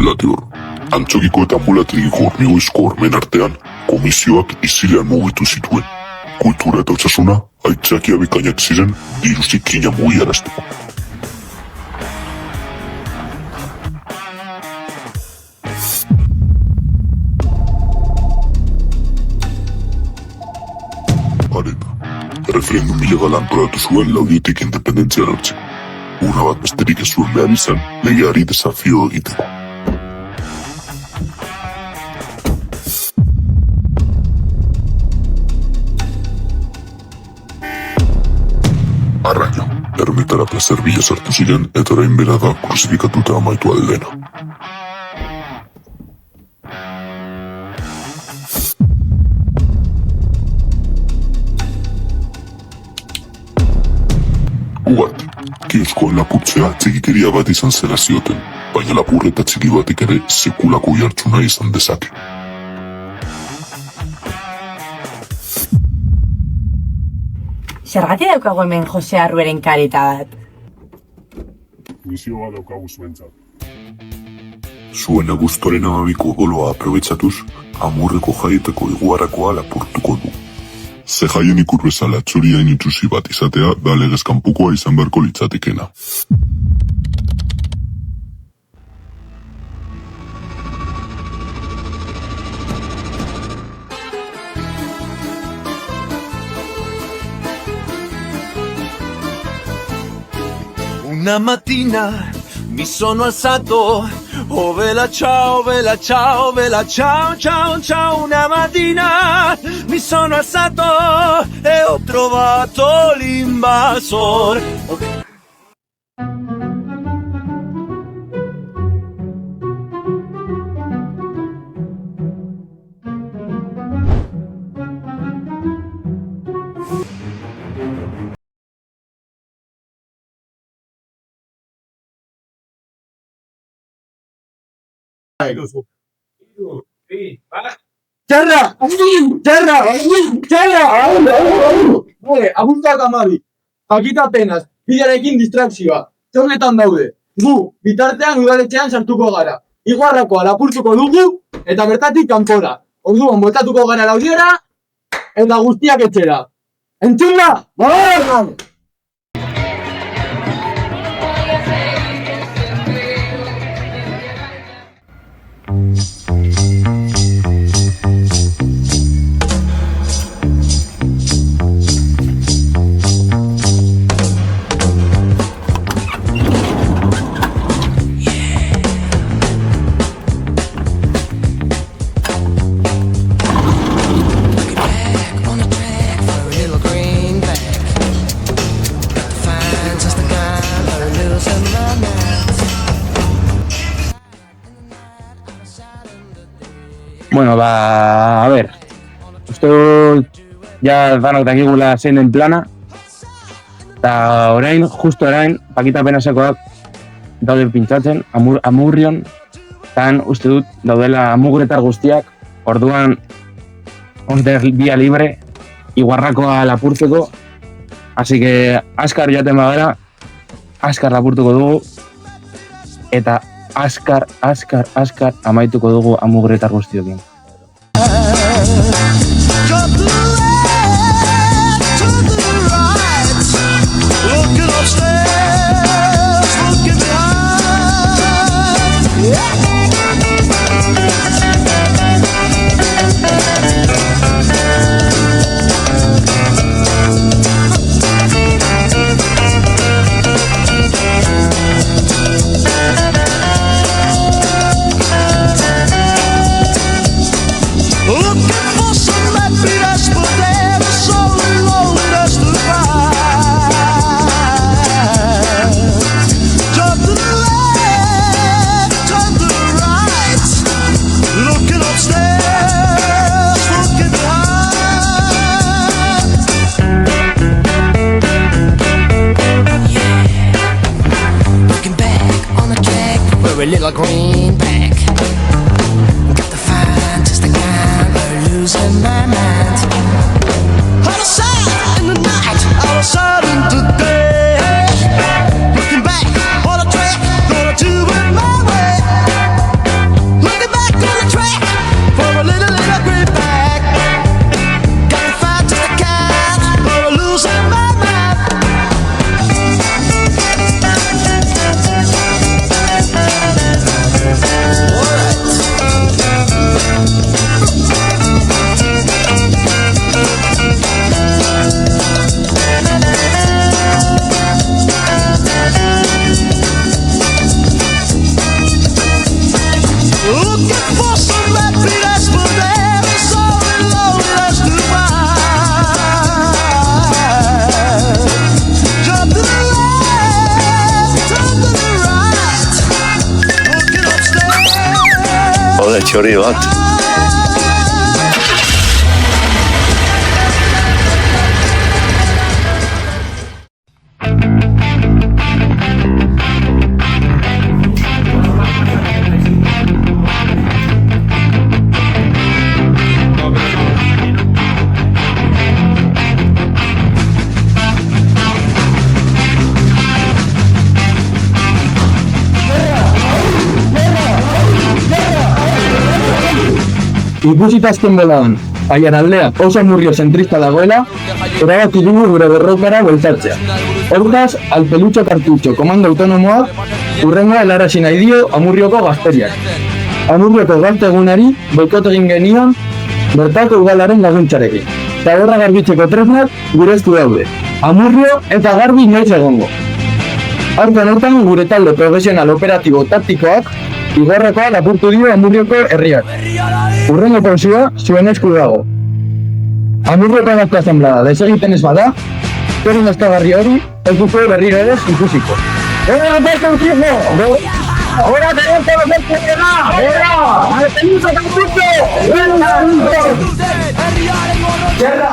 Latior. Antzokiko eta mulategiko hormigoizko hormen artean, komisioak izilean mugitu zituen. Kultura eta otsasuna, aitzakia bikainak ziren, diruzik kina mugiarazteko. Areta, referendum ilegala antolatu zuen Laudiotik independentzia lortzeko. Una bat besterik ez zuen behar izan, legeari desafio egiteko. Arraino, ermetara plazer bila sartu ziren eta orain bera da kruzifikatuta amaitu aldena. Ugarte, kioskoan lapurtzea txikikeria bat izan zela zioten, baina lapurreta txiki batik ere sekulako jartzuna izan dezake. Zergatik daukagu hemen Jose Arrueren kareta bat? Misio bat daukagu zuentzat. Zuen abuztuaren 12ko goloa aprobetsatuz, amurreko jaietako iguarakoa lapurtuko du. Ze jaien ikur bezala txuriain itxusi bat izatea da legez kanpukoa izan beharko litzatekena. Una mattina mi sono alzato, oh vela ciao, vela ciao, vela ciao, ciao, ciao. Una mattina mi sono alzato e ho trovato l'invasor. Txarra! Txarra! Txarra! Vale, abuntak amabi. Jakita penaz, bidearekin distrakzioa. Zornetan daude. Gu, bitartean udaletxean sartuko gara. Iguarrakoa lapurtuko dugu eta bertatik kanpora. Orduan botatuko gara Laudiora eta guztiak etxera. Entzun da! Bala! Bueno, a ver, uste ja danok dakigula zein den plana, eta orain, justo orain, Pakita Penasekoak daude pintzatzen, Amurrion, tan uste dut daudela amugretar guztiak, orduan onde via libre, Iguarrakoa lapurtzeko, así que askar jaten bagara, askar lapurtuko dugu, eta askar amaituko dugu amugretar guztiokin. A little greenback. Got to find just the kind of losing my mind. Out of sight in the night, out of sight in the day. Looking back on the track, gonna do it my way. txori bat. Ikusita azken boladan, haien aldea oso murrio-zentrista dagoela, erabaki dugu gure berrokara bueltatzea. Hortaz, al pelutxo kartutxo komando autonomoa urrengoa helarazi nahi dio Amurrioko gazteriak. Amurrioko gazte egunari boikot egin genion bertako udalaren laguntzarekin. Eta horra garbitzeko tresnak gure esku daude. Amurrio eta garbi noiz egongo. Aurten hortan gure talde profesional operatibo taktikoak igorrekoa lapurtu dio Amurrioko herriak. Urrengo pausioa zuen esku dago. Amurrioko gazte asamblada desegiten ez bada, zuen estagarri hori ez duko berriro ere ikusiko. ¡Hora de contigo! ¡Hora de contigo! ¡Hora! ¡Al peluso cartucho! ¡Venga! ¡Tierra!